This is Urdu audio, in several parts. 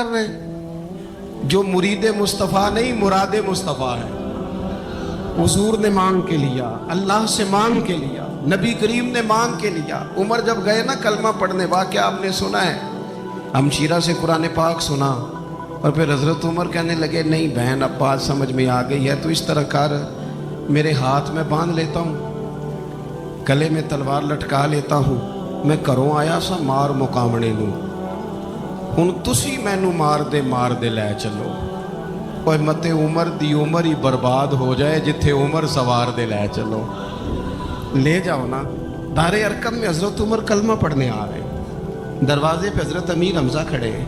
رہے ہیں جو مرید مصطفیٰ نہیں مراد مصطفیٰ ہے. حضور نے مانگ کے لیا, اللہ سے مانگ کے لیا, نبی کریم نے مانگ کے لیا. عمر جب گئے نا کلمہ پڑھنے, واقعہ آپ نے سنا ہے, ہمشیرہ سے قرآن پاک سنا اور پھر حضرت عمر کہنے لگے نہیں بہن اب بات سمجھ میں آ گئی ہے تو اس طرح کر, میرے ہاتھ میں باندھ لیتا ہوں, گلے میں تلوار لٹکا لیتا ہوں, میں کروں آیا سا مار مقامنے نوں, ہن تسی مینوں مار دے لے چلو. اوے مت عمر دی عمر ہی برباد ہو جائے جتھے عمر سوار دے لے چلو. لے جاؤ نا. دار ارقم میں حضرت عمر کلمہ پڑھنے آ رہے, دروازے پہ حضرت امیر حمزہ کھڑے ہیں,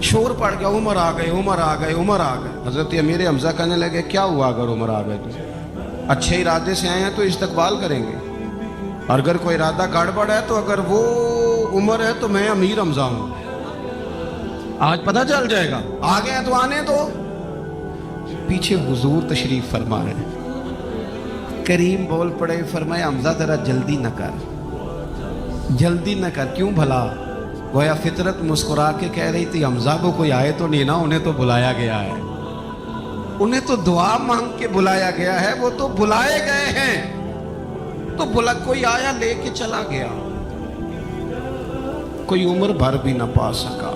شور پڑ گیا عمر آ گئے عمر آ گئے عمر آ گئے. حضرت امیر حمزہ کہنے لگے کیا ہوا اگر عمر آ گئے تو اچھے ارادے سے آئے ہیں تو استقبال کریں گے, اور اگر کوئی ارادہ گڑبڑ ہے تو اگر وہ عمر ہے تو میں امیر حمزہ ہوں, آج پتہ چل جائے گا. آ گئے ہیں تو آنے دو. پیچھے حضور تشریف فرما ہے, کریم بول پڑے, فرمایا حمزہ ذرا جلدی نہ کر, جلدی نہ کر. کیوں بھلا؟ گویا فطرت مسکرا کے کہہ رہی تھی حمزہ کو کوئی آئے تو نہیں نا, انہیں تو بلایا گیا ہے, انہیں تو دعا مانگ کے بلایا گیا ہے, وہ تو بلائے گئے ہیں. تو بلا کوئی آیا لے کے چلا گیا, کوئی عمر بھر بھی نہ پا سکا.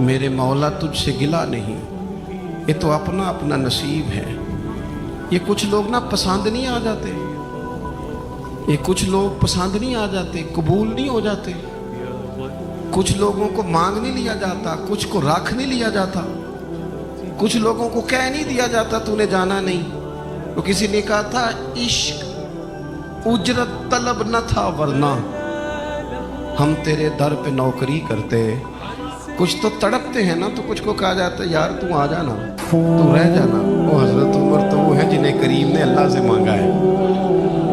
میرے مولا تجھ سے گلا نہیں, یہ تو اپنا اپنا نصیب ہے. یہ کچھ لوگ نا پسند نہیں آ جاتے, یہ کچھ لوگ پسند نہیں آ جاتے, قبول نہیں ہو جاتے. کچھ لوگوں کو مانگ نہیں لیا جاتا, کچھ کو رکھ نہیں لیا جاتا, کچھ لوگوں کو کہہ نہیں دیا جاتا تو نے جانا نہیں. تو کسی نے کہا تھا عشق اجرت طلب نہ تھا ورنہ ہم تیرے در پہ نوکری کرتے. کچھ تو تڑپتے ہیں نا, تو کچھ کو کہا جاتا ہے یار تو آ جانا, تو رہ جانا. وہ حضرت عمر تو وہ ہے جنہیں کریم نے اللہ سے مانگا ہے,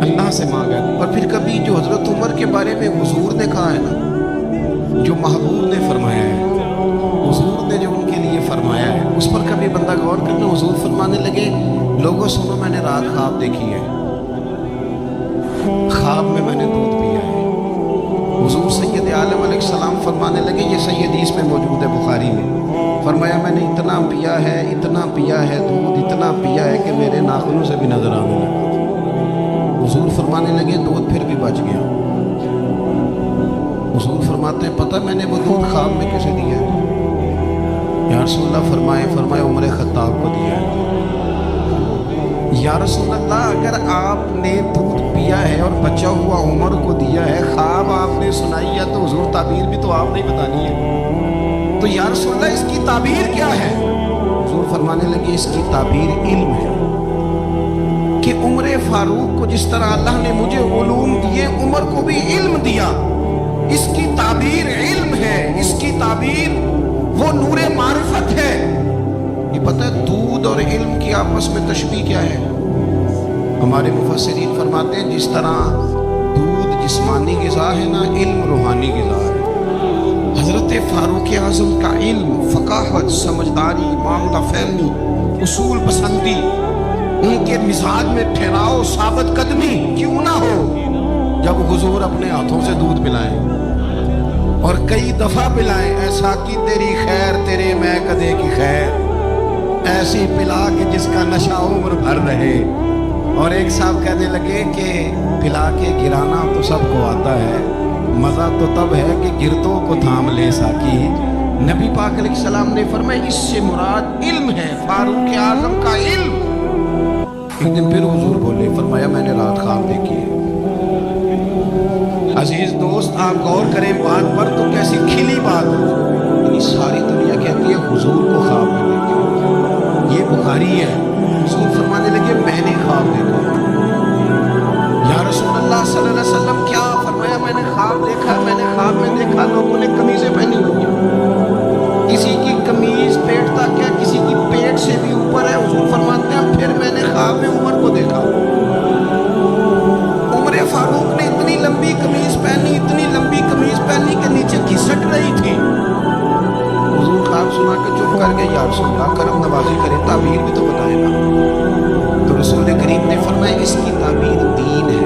اللہ سے مانگا ہے. اور پھر کبھی جو حضرت عمر کے بارے میں حضور نے کہا ہے نا, جو محبوب نے فرمایا ہے, حضور نے جو ان کے لیے فرمایا ہے, اس پر کبھی بندہ غور کرنا. حضور فرمانے لگے لوگوں سنو میں نے رات خواب دیکھی ہے, خواب میں میں نے دودھ پیا ہے. حضور سید عالم علیہ السلام فرمانے لگے, یہ صحیح حدیث میں موجود ہے بخاری میں, فرمایا میں نے اتنا پیا ہے دودھ اتنا پیا ہے کہ میرے ناخنوں سے بھی نظر آنے لگا. حضور فرمانے لگے دودھ پھر بھی بچ گیا. حضور فرماتے ہیں پتہ میں نے وہ دودھ خواب میں کسے دیا ہے؟ یا رسول اللہ فرمائے عمر خطاب کو دیا ہے. یا رسول اللہ اگر آپ نے دودھ پیا ہے اور بچا ہوا عمر کو دیا ہے, خواب آپ نے سنائی ہے, تو حضور تعبیر بھی تو آپ نے بتانی ہے. تو یا رسول اللہ اس کی تعبیر کیا ہے؟ حضور فرمانے لگے اس کی تعبیر علم ہے, کہ عمر فاروق کو جس طرح اللہ نے مجھے علوم دیے عمر کو بھی علم دیا. اس کی تعبیر علم ہے, اس کی تعبیر وہ نور معرفت ہے. یہ پتہ ہے دودھ اور علم کی آپس میں تشبیہ کیا ہے؟ ہمارے مفسرین فرماتے ہیں جس طرح دودھ جسمانی غذا ہے نا, علم روحانی غذا ہے. حضرت فاروق اعظم کا علم, فقاہت, سمجھداری, معاملہ فہمی, اصول پسندی, ان کے مزاج میں ٹھہراؤ, ثابت قدمی کیوں نہ ہو, جب حضور اپنے ہاتھوں سے دودھ پلائیں اور کئی دفعہ پلائیں, ایسا کی تیری خیر تیرے میں کدے کی خیر, ایسی پلا کہ جس کا نشہ عمر بھر رہے. اور ایک صاحب کہنے لگے کہ پلا کے گرانا تو سب کو آتا ہے, مزہ تو تب ہے کہ گرتوں کو تھام لے ساکی. نبی پاک علیہ السلام نے فرمایا اس سے مراد علم ہے, فاروق اعظم کا علم. ایک دن پھر حضور بولے, فرمایا میں نے رات خواب دیکھی ہے. عزیز دوست آپ غور کریں بات پر تو کیسی کھلی بات ہے. یعنی ساری دنیا کہتی ہے حضور کو خواب میں دیکھا. یہ بخاری ہے. حضور فرمانے لگے میں نے خواب دیکھا. یا رسول اللہ صلی اللہ علیہ وسلم کیا؟ فرمایا میں نے خواب دیکھا, میں نے خواب میں دیکھا لوگوں نے قمیضیں پہنی ہوئی ہیں, کسی کی قمیض پیٹ تک ہے, کسی کی پیٹ سے بھی اوپر ہے. حضور فرماتے ہیں پھر میں نے خواب میں عمر کو دیکھا. عمر فاروق نے اتنی لمبی قمیض پہنی کہ نیچے گھسٹ رہی تھی. حضور خواب سنا کے چپ کر گئے. یا رسول اللہ کرم نوازی کریں, تعبیر بھی تو بتائے گا. تو رسول کریم نے فرمایا اس کی تعبیر دین ہے.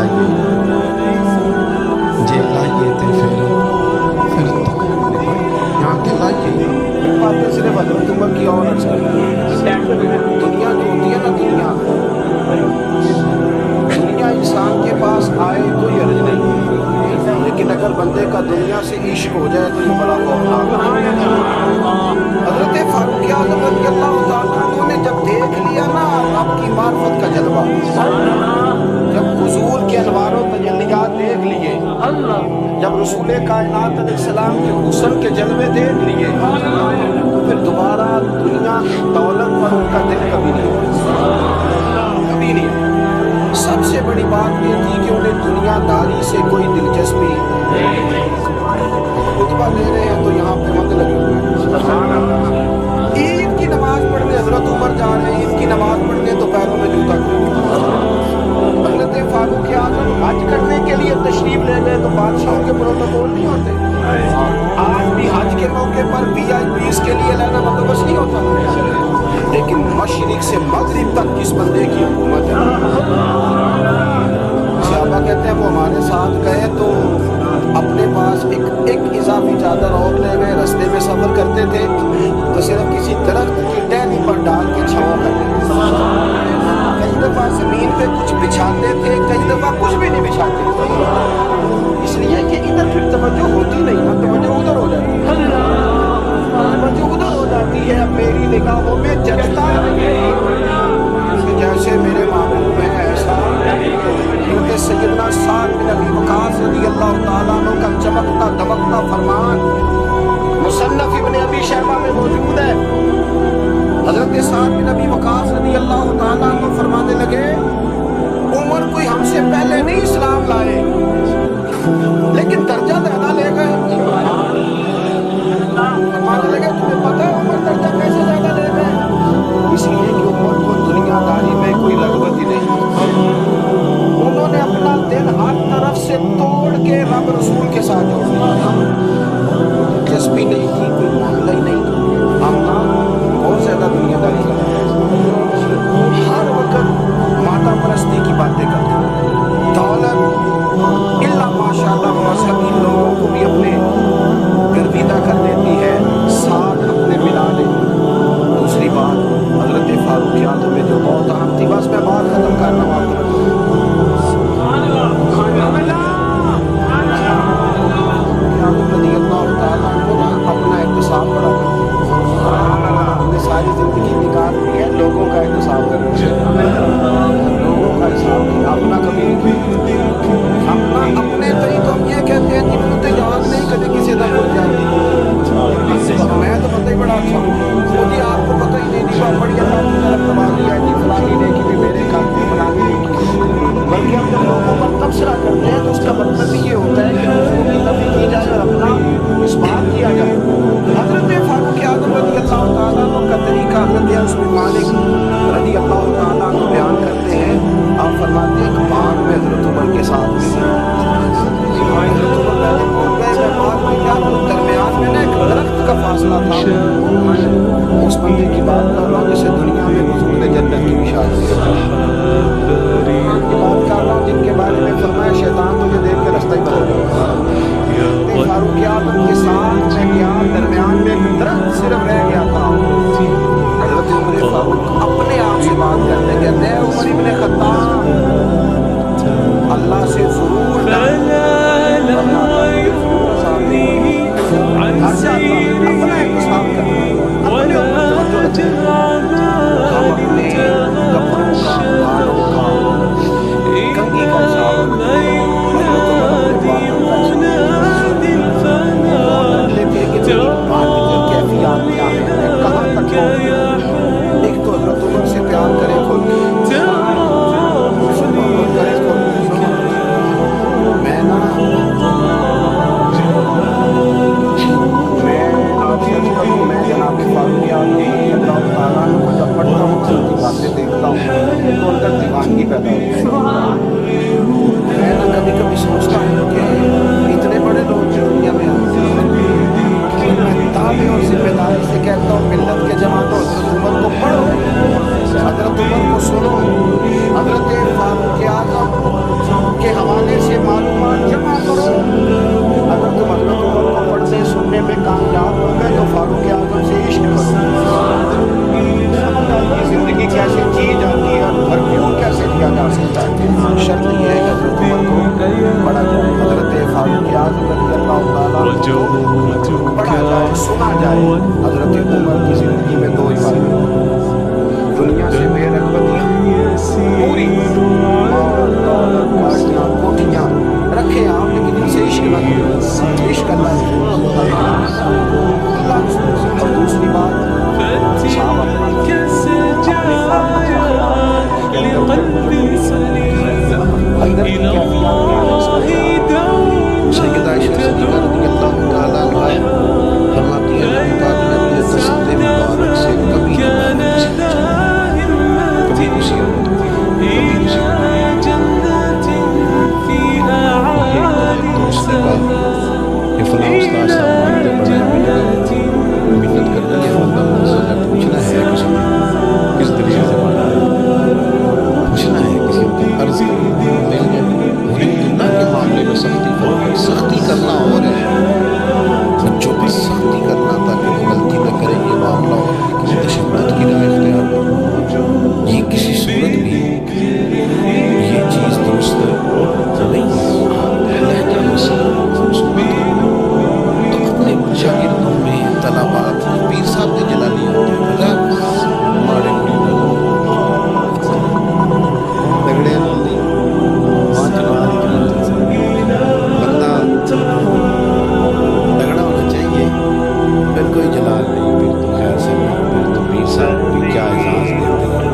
لائیے جے لائیے تے پھر یہاں کے لائیے باتیں صرف حضرت عمر کی اور عرض کریں دنیا جو ہوتی ہے نا دنیا انسان کے پاس آئے کوئی عرض نہیں، لیکن اگر بندے کا دنیا سے عشق ہو جائے تو یہ بڑا خوفناک ہے۔ حضرت فاروق اعظم رضی اللہ تعالیٰ عنہ نے جب دیکھ لیا نا رب کی معرفت کا جلوہ، جب حضور کے انوار و تجلیات دیکھ لیے، جب رسول کائنات علیہ السلام کے حسن کے جلوے دیکھ لیے، تو پھر دوبارہ دنیا دولت پر ان کا دل کبھی نہیں ہے۔ سب سے بڑی بات یہ تھی کہ انہیں دنیا داری سے کوئی دلچسپی، خطبہ دے رہے ہیں تو یہاں پہ مت لگے ہوئے ہیں، عید کی نماز پڑھنے حضرت عمر جا رہے ہیں، عید کی نماز پڑھنے تو پیروں میں جوتا حضرت فاروق اعظم حج کرنے کے لیے تشریف لے گئے تو بادشاہوں کے پروٹوکول نہیں ہوتے، آج بھی حج کے موقع پر VIP کے لیے لینا بندوبست نہیں ہوتا، لیکن مشرق سے مغرب تک کس بندے کی حکومت ہے؟ صحابہ کہتے ہیں وہ ہمارے ساتھ گئے تو اپنے پاس ایک اضافی چادر اور لے گئے، رستے میں سفر کرتے تھے تو صرف کسی درخت کی ٹہنی پر ڈال کے چھاؤں کرتے تھے، کئی دفعہ زمین پہ کچھ بچھاتے تھے، کئی دفعہ کچھ بھی نہیں بچھاتے تھے، اس لیے کہ ادھر پھر توجہ ہوتی نہیں نا، توجہ ادھر ہو جاتی ہے، توجہ ادھر ہو جاتی ہے، میری نگاہوں میں جچتا ہے جیسے میرے محبوب ہے ایسا کیونکہ سیدنا سعد بن ابی وقاص رضی اللہ تعالیٰ عنہ کا چمکتا دمکتا فرمان مصنف ابن ابی شیبہ میں موجود ہے۔ حضرت سعد بن ابی وقاص رضی اللہ تعالیٰ عنہ فرمانے لگے عمر کوئی ہم سے پہلے نہیں اسلام لائے لیکن درجہ زیادہ لے گئے، فرمانے لگے تمہیں پتہ ہے عمر درجہ کیسے زیادہ لے گئے؟ اس لیے کہ عمر کو دنیا داری میں کوئی رغبت ہی نہیں، انہوں نے اپنا دل ہر طرف سے توڑ کے رب رسول کے ساتھ جوڑ دیا، دلچسپی نہیں تھی، کوئی معاملہ ہی نہیں تھا، ہم بہت زیادہ دنیا داری کرتے ہیں، ہر وقت مادہ پرستی کی باتیں کرتے ہیں، دولت الا ماشاءاللہ مذہبی لوگوں کو بھی اپنے گرویدہ کر دیتی ہے، ساتھ اپنے ملا لے۔ دوسری بات حضرت فاروق اعظم میں جو بہت اہم تھی، بس میں بات ختم کرنا ہوں رضی اللہ تعالیٰ عنہ اپنا احتساب بڑا کرتے ہیں، ساری زندگی نکال دی ہے لوگوں کا احتساب کرتے ہیں، لوگوں کا حساب کیا، اپنا کبھی نہیں، اپنا اپنے تو ہی تو ہم یہ کہتے ہیں جنہوں تو یاد نہیں کبھی کسی طرح بھول جائے، میں تو پتہ ہی بڑا اچھا ہوں، مجھے آپ کو پتہ ہی نہیں نہیں بڑی اللہ کی طرف تباہی ہے جی فلانی نے کی بھی میرے کام فلانی نے کی، بلکہ ہم جب لوگوں پر تبصرہ کرتے ہیں تو اس کا مطلب یہ ہوتا ہے کہ دوسروں کی نفی کی جائے اور اپنا اثبات کیا جائے۔ حضرت فاروق اعظم رضی اللہ تعالیٰ عنہ کا طریقہ حضرت انس بن مالک رضی اللہ تعالیٰ عنہ بیان کرتے ہیں، آپ فرماتے ہیں کہ باغ میں حضرت عمر کے ساتھ درمیان میں ایک درخت کا فاصلہ تھا، اس بندے کی بات کر رہا ہوں جسے دنیا میں حضور جنت کی بشارت بات کر رہا ہوں، جن کے بارے میں فرمایا شیطان تجھے دیکھ کے رستہ ہی بدل گیا، فاروق اعظم کے ساتھ میں گیا، درمیان میں ایک درخت صرف رہ گیا تھا، حضرت عمر فاروق اپنے آپ سے بات کرتے کہتے ہیں عمر ابن خطاب اللہ سے ضرور اپنا احتساب کرنا، اپنے اوپر توجہ رکھنا، ہم اپنے کپڑوں کا، بالوں کا، کنگھی کا حساب لیتے کہ بات کی کیفیات کیا ہے، کہاں تک ایک تو حضرت عمر سے پیار کرے کھول کے کو پڑھا جائے, سنا جائے. حضرت عمر کی زندگی میں 2 عبادت, دنیا سے بے رغبتیاں پوری, گاڑیاں کوٹیاں رکھے آپ, لیکن ان سے عشق نہ کرو, عشق اللہ سے. اور دوسری بات سیدہ عائشہ صدیقہ رضی اللہ تعالیٰ عنہا فرماتی ہے نبی پاک نے اپنے دستے مبارک سے کبھی کسی دوست نے کہا کہ فلاں استاد صاحب مانتے پڑھے منت کرنی ہے, مطلب منزل ہے, پوچھنا ہے کسی نے کس طریقے سے پڑھنا ہے, پوچھنا ہے کسی نے, عرض مل گیا. اللہ کے معاملے میں سختی فرمائی. سختی کرنا اور ہے بچوں پر سختی کرنا تاکہ وہ غلطی نہ کریں, یہ معاملہ اور ہے. کسی تشدد کی راہ اختیار کرنا یہ کسی صورت بھی یہ چیز درست نہیں ہے. لہجہ مسئلہ تو اپنے شاگردوں میں طلبات پیر صاحب نے جلانی ہوتی ہے ہمارے تگڑے بندہ تگڑا ہونا چاہیے, پھر کوئی جلال نہیں, پھر تو خیر سے نہیں, پھر تو پیر صاحب بھی کیا احساس دیتے ہیں.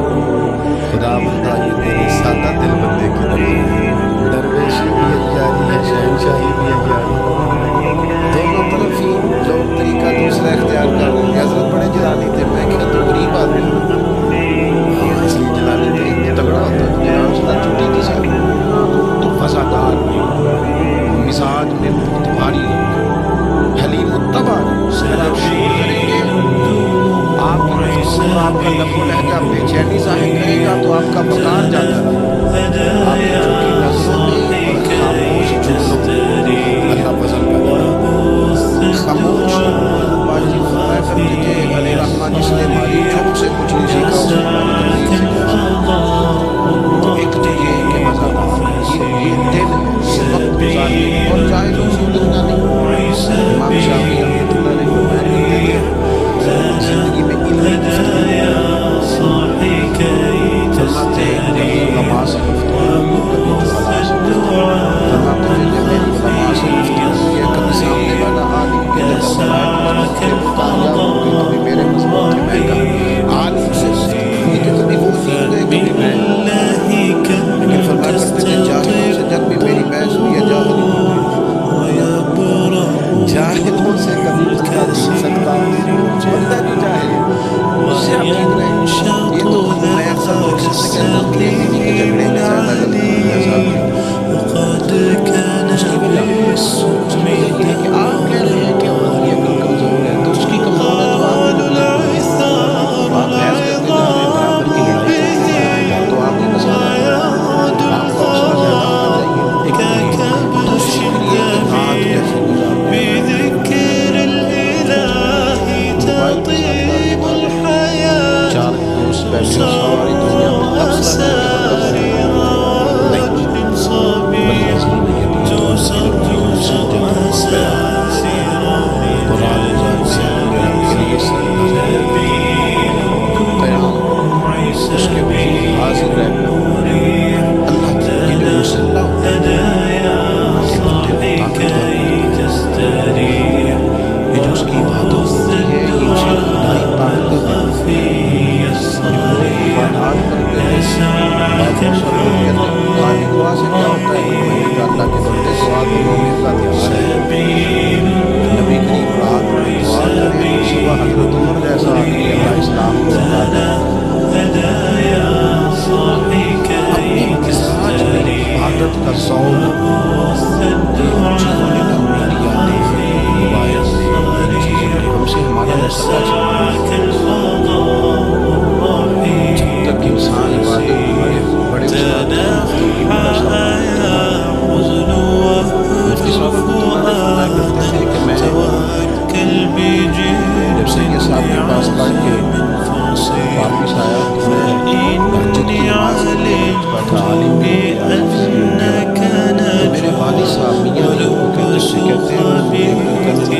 خدا بندہ یہ تیرے سادہ دل بندے کی طرف, درویشی بھی اجاری ہے, شہنشاہی بھی اجاری, دونوں طرف ہی لوگ طریقہ دوسرا اختیار کر رہے ہیں. حضرت بڑے جلالی تھے, میں کیا تو غریب آدمی ہوں, اس لیے جلالی تھے تگڑا ہوتا ہے. جلال صدا چھوٹی تھی ساری تو فضادار مزاج میں بھاری حلیم متبع آپ شور کریں گے, آپ کی سور آپ کا لب و لہجہ بے چینی ظاہر کرے گا تو آپ کا وقار جاتا ہے. آپ کی چوکی نظر میں خاموش جملوں اللہ پسند کرتا, خاموش باجی فرمایا کرتے تھے علی رحمٰن جس نے ہماری چپ سے کچھ نہیں سیکھا اس نے تو ایک تو یہ کہ مزہ یہ دل یہ وقت گزارنے اور چاہے تو اسے دنیا نہیں. امام شافعی رحمۃ اللہ علیہ فرمایا کرتے تھے زندگی میں علمی فرماتے ہیں کبھی علماء سے گفتگو, کبھی جہلاء سے گفتگو, فرماتے ہیں جب میری علماء سے گفتگو ہے کبھی سامنے والا عالم کے کبھی میرے مذہب کے میں کا عالم سے گفتگو ہے کہ کبھی وہ سیکھ گئے کبھی میں, لیکن فرمایا کرتے تھے جاہلوں سے جب بھی میری بحث ہوئی ہے جاہلوں سے کبھی بندہ جیت سکتا, بندہ جو جاہل اس سے آپ جیت رہے ہیں. یہ تو میں اکثر لوگ سے کہتا ہوں کہ بیوی کے جھگڑے میں زیادہ غلطی ہے صاحب, اس کی وجہ اس میں یہ ہے کہ آپ کہہ رہے ہیں کہ ہماری عقل کمزور ہے, تو اس کی کمزور ہے تو آپ بحث کرتے جا رہے ہیں, برابر کی لڑائی کرتے جا رہے ہیں, تو آپ کی مسئلہ آپ کا مسئلہ زیادہ ہونا چاہیے. دوسری پھر یہ کہ رات کیسے گزارنا ہے, موبائل کے ساتھ بات, 4 دوست بیٹھے ساری دنیا میں اکثر اس کے وجود حاضر رہنا اللہ کی جو مسلح ہوتا ہے, یہ جو اس کی عبادت ہوتی ہے, یہ اسے خدائی طاقت ہے. عبادات کرتے ہیں باتوں سر خالی دعا سے کیا ہوتا ہے کہ اللہ کے بندے دعا کو مومن کا دھیان ہے. نبی کریم رات میں دعا کریں, صبح حضرت عمر جیسا آدمی اللہ اسلام کو اپنے مزاج میں عبادت کا ذوق اونچی ہونے کا میری یادیں روایت میں چیزوں نے ہم سے ہمارا مسئلہ جب تک انسان عبادت ہمارے بڑے کرتے تھے کہ میں جب سے یہ صاحب کے پاس پڑھ کے واپس آیا تو میں مسجد کی نماز پڑھتا تھا, عالم بھی میرے والد صاحب میاں جو کہتے ہیں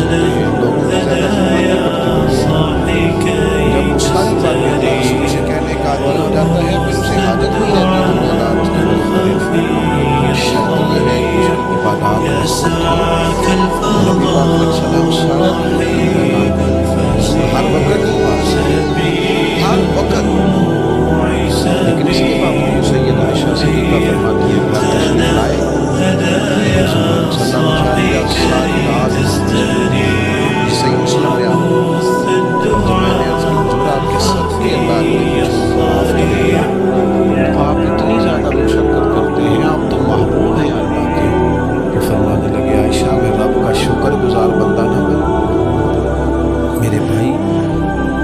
سکتے ہیں لوگوں میں زیادہ خدمت نہیں کرتے ہیں جب وہ ساری باتیں اللہ رسول سے کہنے کا عادی ہو جاتا ہے پھر اسے حاجت نہیں رہتی تو مولا اس کی شرط یہ ہے کہ اس کی عبادات نبی پاک علیہ السلام ہر وقت ہر وقت لیکن اس کے باوجود سید عائشہ صدیقہ فرماتی ہے گھر تشریف لائے صلی اللہ علیہ وسلم صحیح مسلم میں تو میں نے عرض کی حضور آپ کے صدقے اللہ نے معاف کر دیا آپ اتنی زیادہ مشقت کرتے ہیں آپ تو محبوب ہیں اللہ کے کہ فرمانے لگے عائشہ میں رب کا شکر گزار بندہ نہ بن میرے بھائی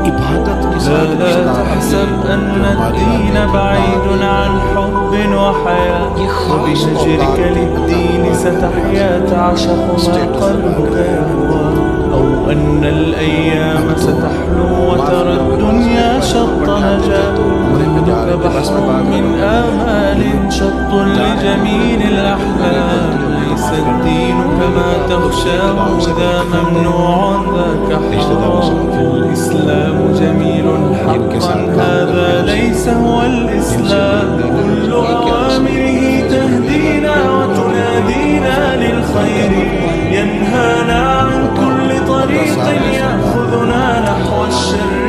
عبادت کے ساتھ لا تحسب أن الدين بعيد عن حب وحياة وبنجرك للدين ستحيا تعشق ما قلبك يهوى أو أن الأيام ستحلو وترى الدنيا شط نجاة وجودك بحر من آمال شط لجميل الأحلام ليس الدين كما تخشاه إذا ممنوع ذاك حرام الإسلام جميل حقا هذا ليس هو الإسلام كل أوامره تهدينا وتنادينا للخير ينهانا عن كل طريق يأخذنا نحو الشر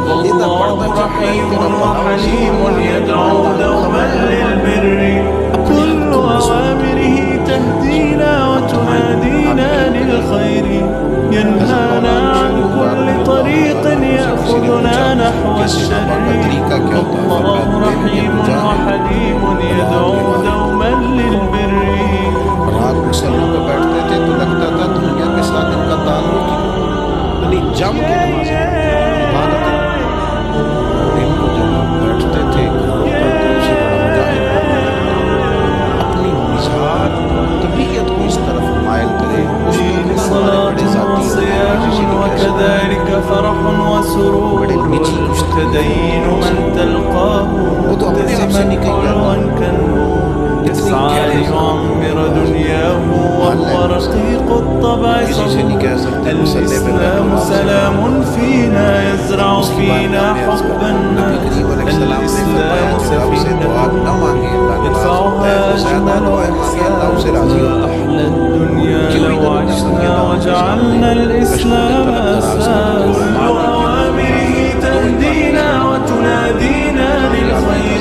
والله رحيم وحليم يدعو دوما للبر كل أوامره تهدينا وتنادينا للخير ينهانا عن كل طريق يأخذنا نحو الشر والله رحيم وحليم يدعو دوما للبر رات مسلموں پہ بیٹھتے تھے تو لگتا تھا دنیا کے ساتھ ان کا تعلق یعنی جم کے نماز عبادت ان کو جب آپ بیٹھتے تھے سے بڑا مجاہد اپنی مزاج طبیعت کو اس طرف مائل کرے اس کو بڑے ذاتی وكذلك فرح وسرور تدين من تلقاه مبتسما حلوا كالنور يسعى ليعمر دنياه وهو رقيق الطبع صبور الإسلام سلام فينا يزرع فينا حب الناس الإسلام سفينة يدفعها أجمل إحسان أحلى الدنيا لو عشنا وجعلنا الإسلام أساس وأوامره تهدينا وتنادينا للخير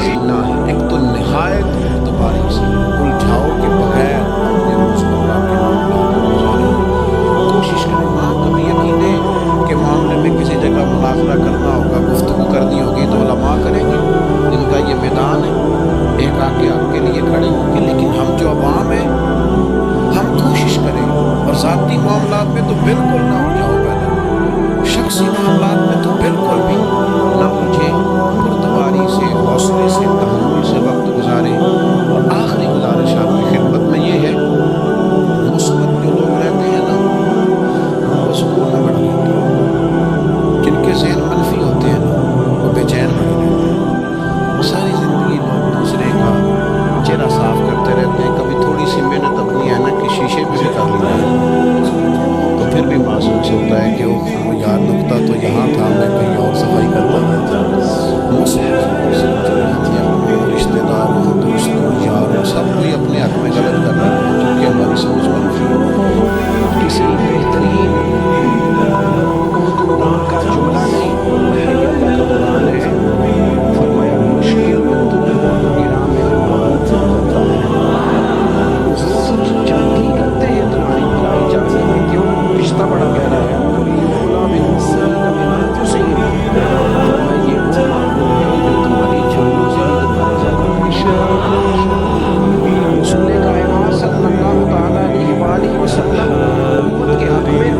ایک تو نہایت اعتباری سے الجھاؤ کے بغیر یہ روزمرہ کے معاملات کو گزاریں کوشش کریں ہاں کبھی یقین ہے کہ معاملے میں کسی جگہ مناظرہ کرنا ہوگا گفتگو کرنی ہوگی تو علماء کریں گے ان کا یہ میدان ہے ایک آ کے آپ کے لیے کھڑے ہوں گے لیکن ہم جو عوام ہیں ہم کوشش کریں اور ذاتی معاملات میں تو بالکل نہ الجھاؤ پیدا شخصی معاملات میں تو بالکل بھی نہ الجھیں پرتواری سے حوصلے سے تحمل سے وقت گزاریں اور آخری گزارش آپ کی خدمت میں یہ ہے مثبت جو لوگ رہتے ہیں نا وہ سکون میں بڑھ جاتے ہیں جن کے ذہن منفی ہوتے ہیں نا وہ بے چین بڑھ رہتے ہیں ساری زندگی لوگ دوسرے کا چہرہ صاف کرتے رہتے ہیں کبھی تھوڑی سی محنت اپنی اینا کے شیشے میں بھی کر لیتے ہیں تو پھر بھی محسوس ہوتا ہے کہ وہ یار نکتہ تو یہاں تھا میں کہیں اور صفائی کرتا رشتے دار ہوں دوست ہوں یار ہوں سب کوئی اپنے حق میں غلط کر رہا ہے کیونکہ ہماری سوچ منفی ہے کسی بہترین قرآن کا جملہ نہیں اللہ کا قرآن ہے فرمایا مشکل جلدی کرتے ہیں تمہاری بھلائی جاتی ہے کیوں رشتہ بڑا گہرا ہے رسول کائنات صلی اللہ تعالیٰ علیہ وسلم امت کے حق میں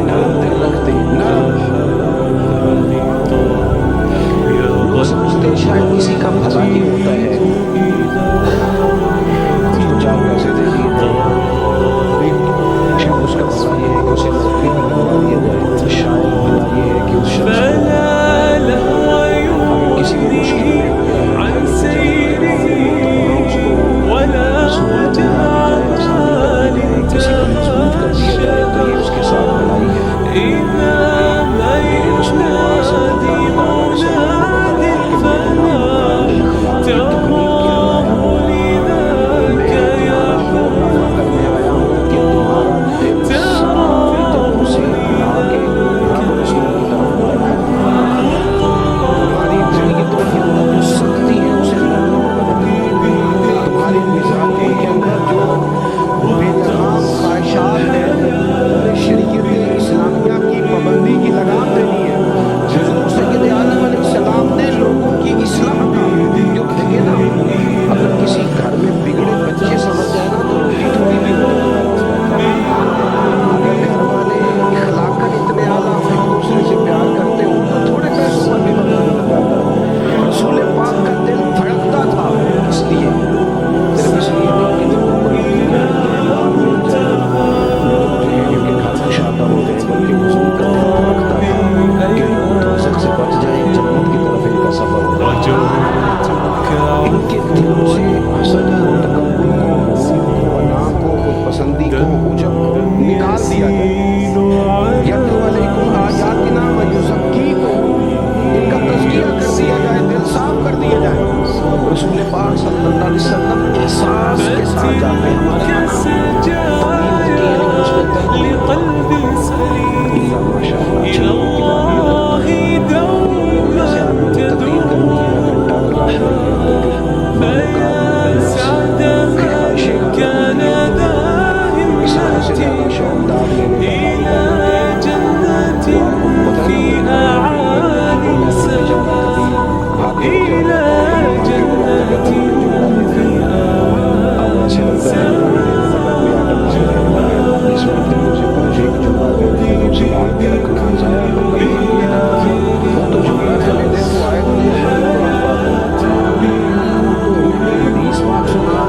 بلکہ وضو کا دھیان رکھتا تھا کہ لوگ دوزخ سے بچ جائیں، جنت کی طرف ان کا سفر ہو رہا ہے۔ ان کے دلوں سے حسد کو، تکبر کو، غرور کو، انا کو، خود پسندی کو، عجب کو نکال دیا جائے۔ یتلو علیکم آیاتنا ویزکیکم، ان کا تزکیہ کر دیا جائے، دل صاف کر دیا جائے۔ رسول پاک صلی اللہ علیہ وسلم احساس کے ساتھ جاتے ہیں، ہمارے یہاں نا تقریر ہوتی ہے لیکن اس میں درد نہیں ہوتا۔ اللہ ماشاء اللہ، اچھے لوگوں کی بات نہیں کرتا۔ جیسے آدمی نے تقریر کرنی ہے، گھنٹہ کلاس میں خیرائشیں کرنی ہے، اس طرح سے زیادہ شوق دار لینے کا آپ کو پتہ ہے نا، محفل میں جانا کبھی بھاگے جانا، کے بلاتے جاتا ہوں جملہ دیتے ہیں، اب ایسے لگتا ہے کوئی آٹم سے رہنے لگے، جس وقت دلوں سے پہنچے ایک جملہ دلوں سے بھاگ کے رکھنا ضائع نہ کرنا، یہ نہ کرنا، وہ تو جملہ رہنے دے، تو آئے تو نہیں قرآن پاک میں، تو حدیث پاک سنا،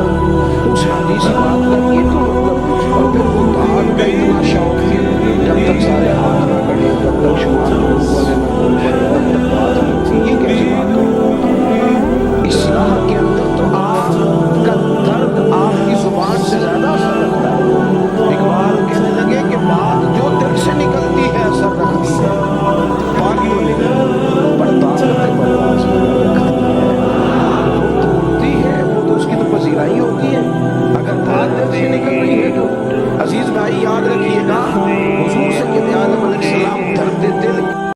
تو اس حدیث پاک کا یہ تو مطلب، اور پھر وہ دعات کا اتنا شوق ہے، جب تک سارے ہاتھ نہ کڑے، جب تک شمار والے